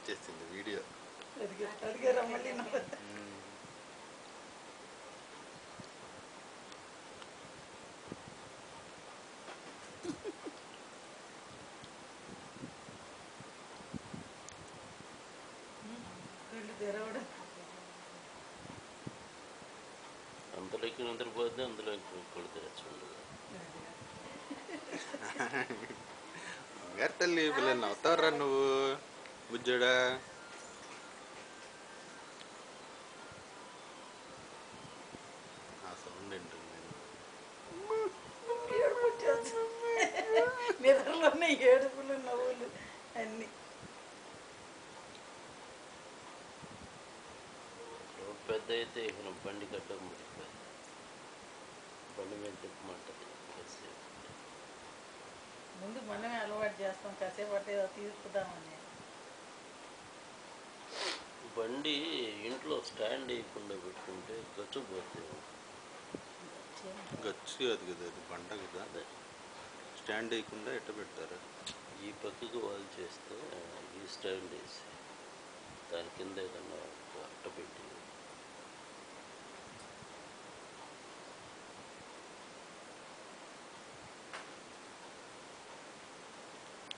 వచ్చేసింది వీడియో. అడిగారా మళ్ళీ అంతలోకి నిద్రపోద్ది, అందులోకి కొడుకు ఉండదు. బంగారు తల్లి పిల్లలు నవ్వుతావురా నువ్వు బుజ్జోడా. ఆ సౌండ్ ఏంటండి? నిద్రలోనే ఏడుపులు నవ్వులు అన్నీ. పెద్ద అయితే ఇక బండి కట్ట ముడిపోయింది, బండి మీద తిప్పమంటది. ముందు మనమే అలవాటు చేస్తాం, కాసేపు అంటే తీసుకుదామని. బండి ఇంట్లో స్టాండ్ వేయకుండా పెట్టుకుంటే గచ్చిపోతుంది. గచ్చు అది కదా, అది బండ కదా, అదే స్టాండ్ వేయకుండా ఎట్ట పెడతారు? ఈ పక్కకు వాళ్ళు చేస్తే ఈ స్టాండ్ వేసి దాని కింద ఏదన్నా అట్ట పెట్టి